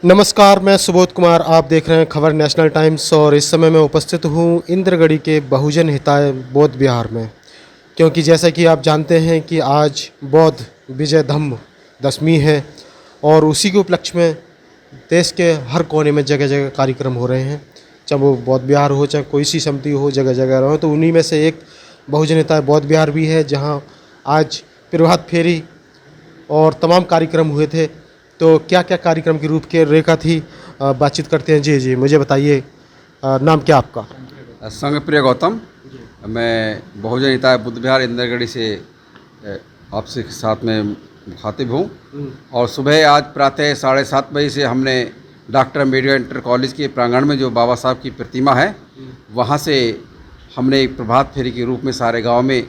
नमस्कार, मैं सुबोध कुमार। आप देख रहे हैं खबर नेशनल टाइम्स और इस समय मैं उपस्थित हूँ इंद्रगढ़ी के बहुजन हिताय बौद्ध विहार में, क्योंकि जैसा कि आप जानते हैं कि आज बौद्ध विजय धम्म दशमी है और उसी के उपलक्ष्य में देश के हर कोने में जगह जगह कार्यक्रम हो रहे हैं। चाहे वो बौद्ध विहार हो, चाहे कोई सी समिति हो, जगह जगह रहो। तो उन्हीं में से एक बहुजन हिताय बौद्ध विहार भी है, जहाँ आज प्रभात फेरी और तमाम कार्यक्रम हुए थे। तो क्या क्या कार्यक्रम की रूपरेखा थी, बातचीत करते हैं। जी, मुझे बताइए, नाम क्या आपका? संग प्रिय गौतम, मैं बहुजन हिताय बुद्ध विहार इंद्रगढ़ी से आपसे साथ में मुखातिब हूँ। और सुबह आज प्रातः 7:30 बजे से हमने डॉक्टर अम्बेडकर इंटर कॉलेज के प्रांगण में जो बाबा साहब की प्रतिमा है, वहाँ से हमने एक प्रभात फेरी के रूप में सारे गांव में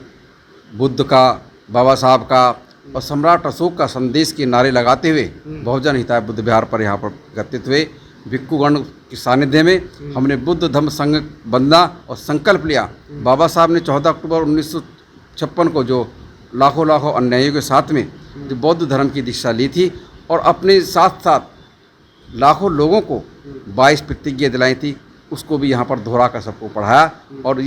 बुद्ध का, बाबा साहब का और सम्राट अशोक का संदेश के नारे लगाते हुए बहुजन हिताय बुद्ध विहार पर यहाँ पर एकत्रित हुए। भिक्षुगण के सानिध्य में हमने बुद्ध धम्म संघ बंदना और संकल्प लिया। बाबा साहब ने 14 अक्टूबर 1956 को जो लाखों अन्यायियों के साथ में जो बौद्ध धर्म की दीक्षा ली थी और अपने साथ साथ लाखों लोगों को 22 प्रतिज्ञा दिलाई थी, उसको भी यहाँ पर दोहरा कर सबको पढ़ाया और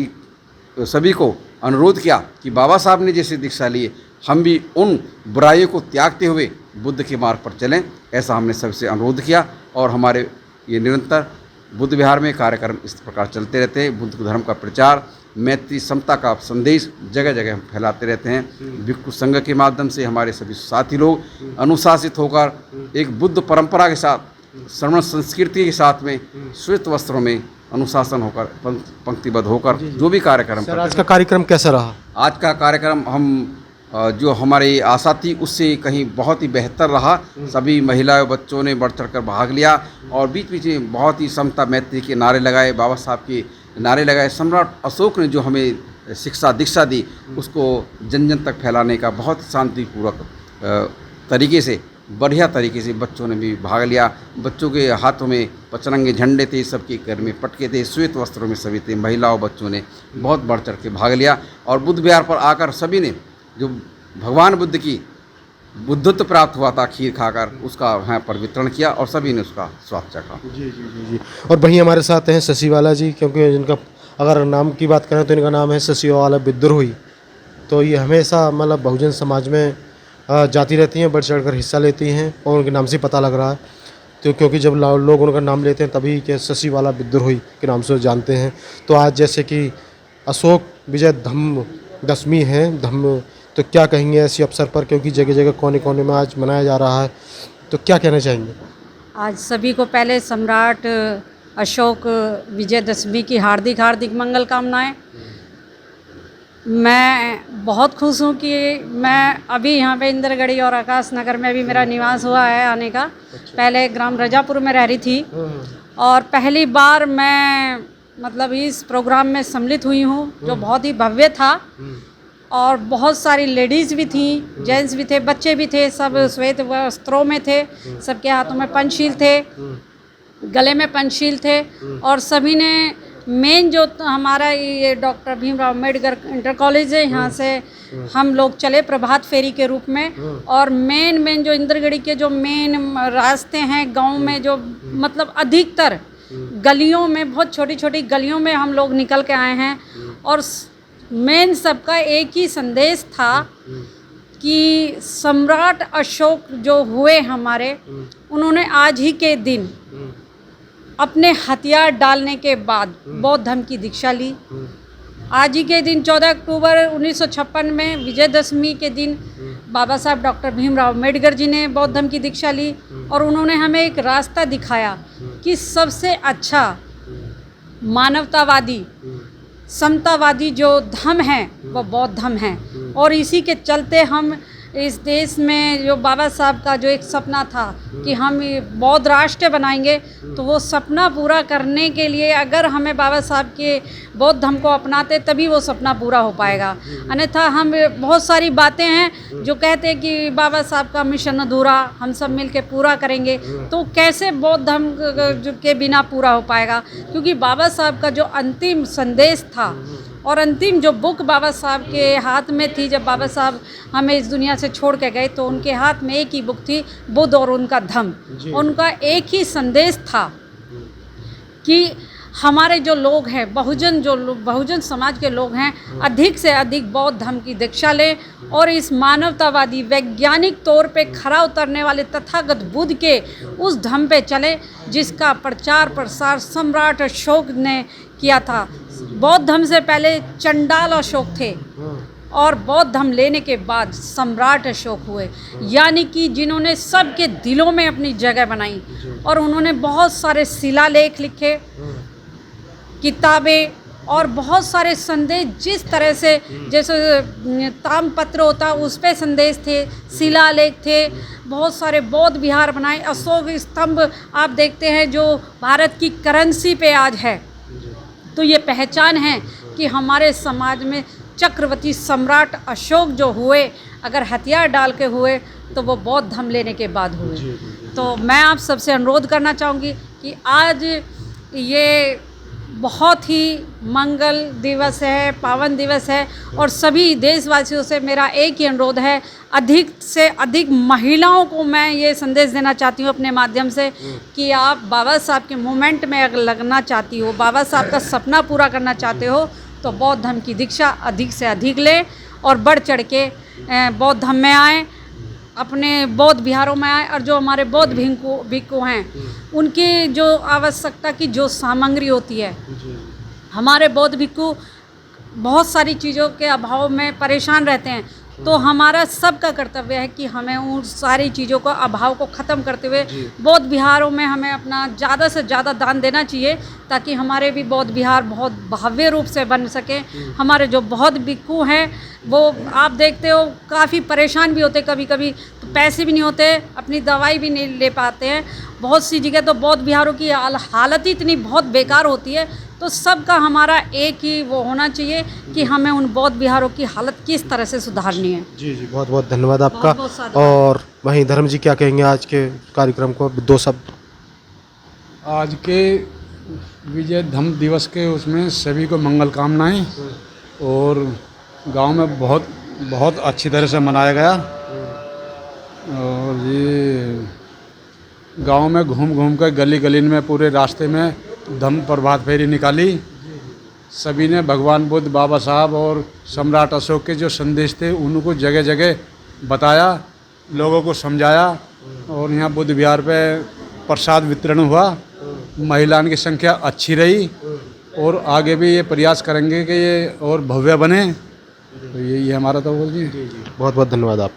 सभी को अनुरोध किया कि बाबा साहब ने जैसे दीक्षा ली, हम भी उन बुराइयों को त्यागते हुए बुद्ध के मार्ग पर चलें। ऐसा हमने सबसे अनुरोध किया और हमारे ये निरंतर बुद्ध विहार में कार्यक्रम इस प्रकार चलते रहते हैं। बुद्ध धर्म का प्रचार, मैत्री, समता का संदेश जगह जगह हम फैलाते रहते हैं। भिक्षु संघ के माध्यम से हमारे सभी साथी लोग अनुशासित होकर एक बुद्ध परंपरा के साथ, श्रमण संस्कृति के साथ में, श्वेत वस्त्रों में अनुशासन होकर, पंक्तिबद्ध होकर जो भी कार्यक्रम। सर, आज का कार्यक्रम कैसा रहा? आज का कार्यक्रम हम जो हमारी आशा थी उससे कहीं बहुत ही बेहतर रहा। सभी महिलाएं, बच्चों ने बढ़ चढ़ कर भाग लिया और बीच बीच में बहुत ही समता मैत्री के नारे लगाए, बाबा साहब के नारे लगाए। सम्राट अशोक ने जो हमें शिक्षा दीक्षा दी, उसको जन जन तक फैलाने का बहुत शांतिपूर्वक तरीके से, बढ़िया तरीके से बच्चों ने भी भाग लिया। बच्चों के हाथों में पचरंगे झंडे थे, सबके घर में पटके थे, श्वेत वस्त्रों में सभी थे। महिलाओं, बच्चों ने बहुत बढ़ चढ़ के भाग लिया और बुद्ध विहार पर आकर सभी ने जो भगवान बुद्ध की बुद्धत्व प्राप्त हुआ था खीर खाकर, उसका यहाँ पर वितरण किया और सभी ने उसका स्वाद चखा। जी। और वहीं हमारे साथ हैं शशिवाला जी, क्योंकि जिनका अगर नाम की बात करें तो इनका नाम है शशिवाला विद्रोही। तो ये हमेशा मतलब बहुजन समाज में जाती रहती हैं, बढ़ चढ़ कर हिस्सा लेती हैं और उनके नाम से पता लग रहा है। तो क्योंकि जब लोग उनका नाम लेते हैं तभी के शशिवाला विद्रोही के नाम से जानते हैं। तो आज जैसे कि अशोक विजय धम्म दशमी है, धम्म, तो क्या कहेंगे ऐसे अवसर पर, क्योंकि जगह जगह कोने कोने में आज मनाया जा रहा है, तो क्या कहना चाहेंगे? आज सभी को पहले सम्राट अशोक विजयदशमी की हार्दिक मंगल कामनाएं। मैं बहुत खुश हूँ कि मैं अभी यहाँ पे इंद्रगढ़ी और आकाश नगर में भी मेरा निवास हुआ है आने का। पहले ग्राम रजापुर में रह रही थी और पहली बार मैं मतलब इस प्रोग्राम में सम्मिलित हुई हूँ, जो बहुत ही भव्य था और बहुत सारी लेडीज़ भी थी, जेंट्स भी थे, बच्चे भी थे, सब श्वेत वस्त्रों में थे, सबके हाथों में पंचशील थे, गले में पंचशील थे और सभी ने मेन जो हमारा ये doctor Bhimrao Ambedkar inter college है, यहाँ से हम लोग चले प्रभात फेरी के रूप में। और मेन जो इंद्रगढ़ी के जो मेन रास्ते हैं गांव में, जो मतलब अधिकतर गलियों में, बहुत छोटी छोटी गलियों में हम लोग निकल के आए हैं और मेन सबका एक ही संदेश था कि सम्राट अशोक जो हुए हमारे, उन्होंने आज ही के दिन अपने हथियार डालने के बाद बौद्ध धर्म की दीक्षा ली। आज ही के दिन 14 अक्टूबर 1956 में विजयदशमी के दिन बाबा साहब डॉक्टर भीमराव अम्बेडकर जी ने बौद्ध धर्म की दीक्षा ली और उन्होंने हमें एक रास्ता दिखाया कि सबसे अच्छा मानवतावादी, समतावादी जो धर्म है वो बौद्ध धर्म है। और इसी के चलते हम इस देश में जो बाबा साहब का जो एक सपना था कि हम बौद्ध राष्ट्र बनाएंगे, तो वो सपना पूरा करने के लिए अगर हमें बाबा साहब के बौद्ध धर्म को अपनाते तभी वो सपना पूरा हो पाएगा। अन्यथा हम बहुत सारी बातें हैं जो कहते हैं कि बाबा साहब का मिशन अधूरा, हम सब मिल के पूरा करेंगे, तो कैसे बौद्ध धर्म के बिना पूरा हो पाएगा? क्योंकि बाबा साहब का जो अंतिम संदेश था और अंतिम जो बुक बाबा साहब के हाथ में थी, जब बाबा साहब हमें इस दुनिया से छोड़ के गए तो उनके हाथ में एक ही बुक थी, बुद्ध और उनका धम्म। उनका एक ही संदेश था कि हमारे जो लोग हैं, बहुजन समाज के लोग हैं, अधिक से अधिक बौद्ध धर्म की दीक्षा लें और इस मानवतावादी वैज्ञानिक तौर पे खरा उतरने वाले तथागत बुद्ध के उस धर्म पे चले जिसका प्रचार प्रसार सम्राट अशोक ने किया था। बौद्ध धर्म से पहले चंडाल अशोक थे और बौद्ध धर्म लेने के बाद सम्राट अशोक हुए, यानी कि जिन्होंने सबके दिलों में अपनी जगह बनाई। और उन्होंने बहुत सारे शिलालेख लिखे, किताबें और बहुत सारे संदेश, जिस तरह से जैसे ताम्रपत्र होता उस पे संदेश थे, शिलालेख थे, बहुत सारे बौद्ध विहार बनाए। अशोक स्तंभ आप देखते हैं जो भारत की करेंसी पे आज है, तो ये पहचान है कि हमारे समाज में चक्रवर्ती सम्राट अशोक जो हुए, अगर हथियार डाल के हुए तो वो बौद्ध धर्म लेने के बाद हुए। तो मैं आप सबसे अनुरोध करना चाहूँगी कि आज ये बहुत ही मंगल दिवस है, पावन दिवस है, और सभी देशवासियों से मेरा एक ही अनुरोध है, अधिक से अधिक महिलाओं को मैं ये संदेश देना चाहती हूँ अपने माध्यम से कि आप बाबा साहब के मूवमेंट में अगर लगना चाहती हो, बाबा साहब का सपना पूरा करना चाहते हो, तो बौद्ध धर्म की दीक्षा अधिक से अधिक लें और बढ़ चढ़ के बौद्ध धर्म में आएँ, अपने बौद्ध विहारों में आए। और जो हमारे बौद्ध भिक्षु हैं, उनकी जो आवश्यकता की जो सामग्री होती है, हमारे बौद्ध भिक्षु बहुत सारी चीज़ों के अभाव में परेशान रहते हैं, तो हमारा सबका कर्तव्य है कि हमें उन सारी चीज़ों का अभाव को ख़त्म करते हुए बौद्ध विहारों में हमें अपना ज़्यादा से ज़्यादा दान देना चाहिए, ताकि हमारे भी बौद्ध विहार बहुत भव्य रूप से बन सके। हमारे जो बौद्ध भिक्षु हैं वो आप देखते हो काफ़ी परेशान भी होते, कभी कभी तो पैसे भी नहीं होते, अपनी दवाई भी नहीं ले पाते हैं। बहुत सी जगह तो बौद्ध विहारों की हालत ही इतनी बहुत बेकार होती है। तो सबका हमारा एक ही वो होना चाहिए कि हमें उन बौद्ध विहारों की हालत किस तरह से सुधारनी है। जी जी, बहुत बहुत धन्यवाद आपका। बहुत साधुवाद। और वहीं धर्म जी क्या कहेंगे आज के कार्यक्रम को, दो शब्द। आज के विजय धम्म दिवस के उसमें सभी को मंगल कामनाएं, और गांव में बहुत बहुत अच्छी तरह से मनाया गया। और ये गांव में घूम घूम कर गली गली में पूरे रास्ते में धम्म प्रभात फेरी निकाली। सभी ने भगवान बुद्ध, बाबा साहब और सम्राट अशोक के जो संदेश थे उनको जगह जगह बताया, लोगों को समझाया। और यहाँ बुद्ध विहार पे प्रसाद वितरण हुआ। महिलाओं की संख्या अच्छी रही, और आगे भी ये प्रयास करेंगे कि ये और भव्य बने। तो यही हमारा तो बोल जी। बहुत बहुत धन्यवाद आप।